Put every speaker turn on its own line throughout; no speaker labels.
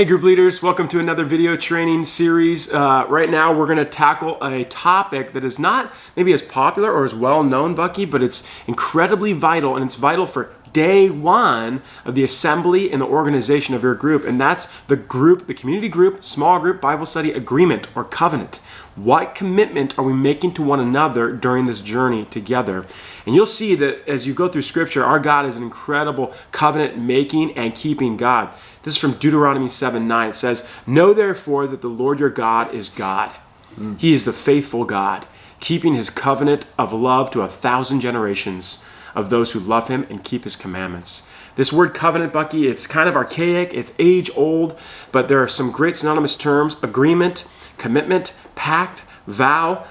Hey group leaders, welcome to another video training series. Right now we're going to tackle a topic that is not maybe as popular or as well known, Bucky, but it's incredibly vital, and it's vital for day one of the assembly and the organization of your group, and that's the community group, small group Bible study agreement or covenant. What commitment are we making to one another during this journey together? And you'll see that as you go through scripture, our God is an incredible covenant making and keeping God. This is from Deuteronomy 7:9. It says, "Know therefore that the Lord your God is God. He is the faithful God, keeping his covenant of love to 1,000 generations of those who love him and keep his commandments." This word covenant, Bucky, it's kind of archaic, it's age old, but there are some great synonymous terms: agreement, commitment, pact, vow.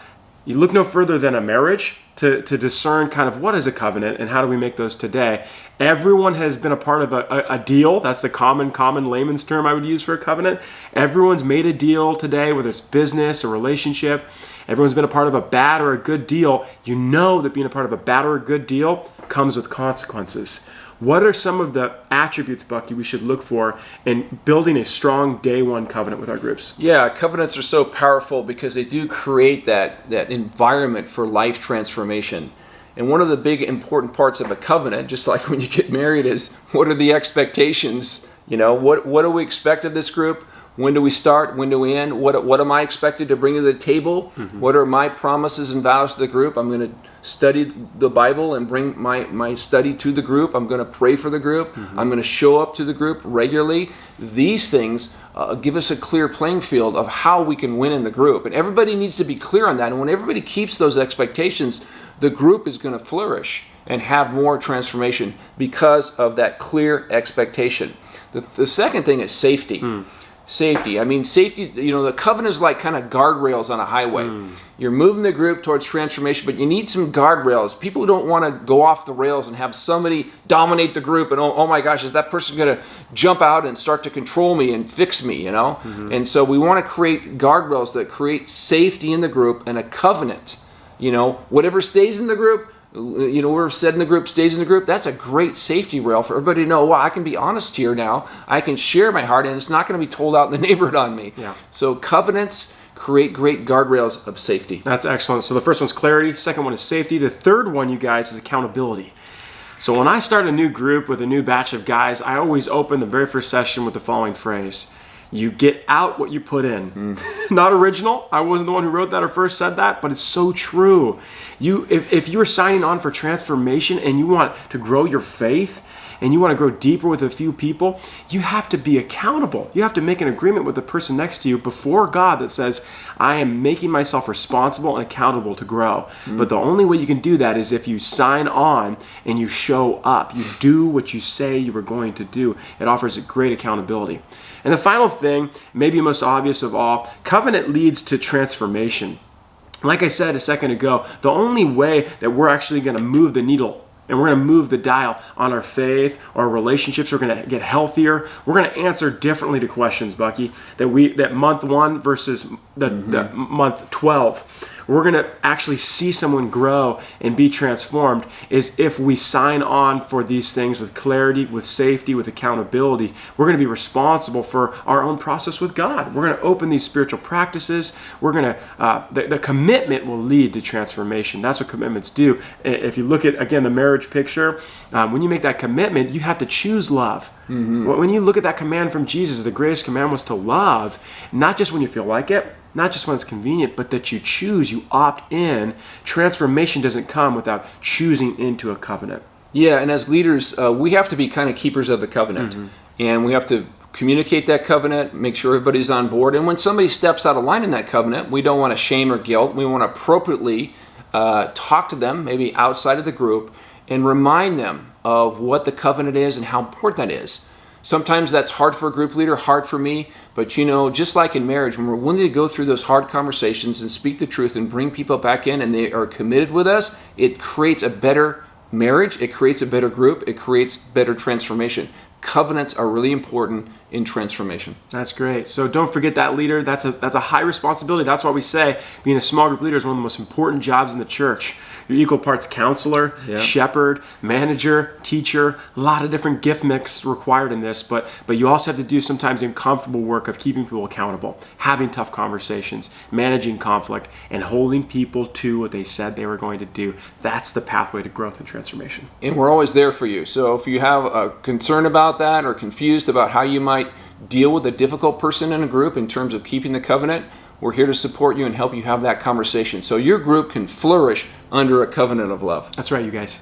You look no further than a marriage to discern kind of what is a covenant and how do we make those today. Everyone has been a part of a deal. That's the common layman's term I would use for a covenant. Everyone's made a deal today, whether it's business or relationship. Everyone's been a part of a bad or a good deal. You know that being a part of a bad or a good deal comes with consequences. What are some of the attributes, Bucky, we should look for in building a strong day one covenant with our groups?
Yeah, covenants are so powerful because they do create that environment for life transformation. And one of the big important parts of a covenant, just like when you get married, is what are the expectations? You know, what do we expect of this group? When do we start? When do we end? What am I expected to bring to the table? Mm-hmm. What are my promises and vows to the group? I'm going to study the Bible and bring my study to the group. I'm going to pray for the group. Mm-hmm. I'm going to show up to the group regularly. These things give us a clear playing field of how we can win in the group. And everybody needs to be clear on that. And when everybody keeps those expectations, the group is going to flourish and have more transformation because of that clear expectation. The second thing is safety. Safety. I mean, safety, the covenant is like kind of guardrails on a highway. You're moving the group towards transformation, but you need some guardrails. People don't want to go off the rails and have somebody dominate the group and, oh my gosh, is that person going to jump out and start to control me and fix me, Mm-hmm. And so we want to create guardrails that create safety in the group and a covenant. Whatever stays in the group, whatever said in the group stays in the group. That's a great safety rail for everybody to know, well, I can be honest here now. I can share my heart, and it's not going to be told out in the neighborhood on me.
Yeah.
So covenants create great guardrails of safety.
That's excellent. So the first one's clarity. Second one is safety. The third one, you guys, is accountability. So when I start a new group with a new batch of guys, I always open the very first session with the following phrase: you get out what you put in. Not original. I wasn't the one who wrote that or first said that, but it's so true. If you are signing on for transformation and you want to grow your faith and you want to grow deeper with a few people, you have to be accountable. You have to make an agreement with the person next to you before God that says, I am making myself responsible and accountable to grow. But the only way you can do that is if you sign on and you show up. You do what you say you were going to do. It offers a great accountability. And the final thing, maybe most obvious of all, covenant leads to transformation. Like I said a second ago, the only way that we're actually going to move the needle and we're going to move the dial on our faith, our relationships, we're going to get healthier, we're going to answer differently to questions, Bucky, that month 1 versus the month 12. We're going to actually see someone grow and be transformed is if we sign on for these things with clarity, with safety, with accountability. We're going to be responsible for our own process with God. We're going to open these spiritual practices. We're going to, the commitment will lead to transformation. That's what commitments do. If you look at, again, the marriage picture, when you make that commitment, you have to choose love. Mm-hmm. When you look at that command from Jesus, the greatest command was to love, not just when you feel like it, not just when it's convenient, but that you choose, you opt in. Transformation doesn't come without choosing into a covenant.
Yeah, and as leaders, we have to be kind of keepers of the covenant. Mm-hmm. And we have to communicate that covenant, make sure everybody's on board. And when somebody steps out of line in that covenant, we don't want to shame or guilt. We want to appropriately talk to them, maybe outside of the group, and remind them of what the covenant is and how important that is. Sometimes that's hard for a group leader, hard for me, but just like in marriage, when we're willing to go through those hard conversations and speak the truth and bring people back in and they are committed with us, it creates a better marriage, it creates a better group, it creates better transformation. Covenants are really important in transformation.
That's great. So don't forget that leader. That's a high responsibility. That's why we say being a small group leader is one of the most important jobs in the church. You're equal parts counselor, shepherd, manager, teacher, a lot of different gift mix required in this, but you also have to do sometimes the uncomfortable work of keeping people accountable, having tough conversations, managing conflict, and holding people to what they said they were going to do. That's the pathway to growth and transformation.
And we're always there for you. So if you have a concern about that or confused about how you might deal with a difficult person in a group in terms of keeping the covenant, we're here to support you and help you have that conversation so your group can flourish under a covenant of love.
That's right, you guys.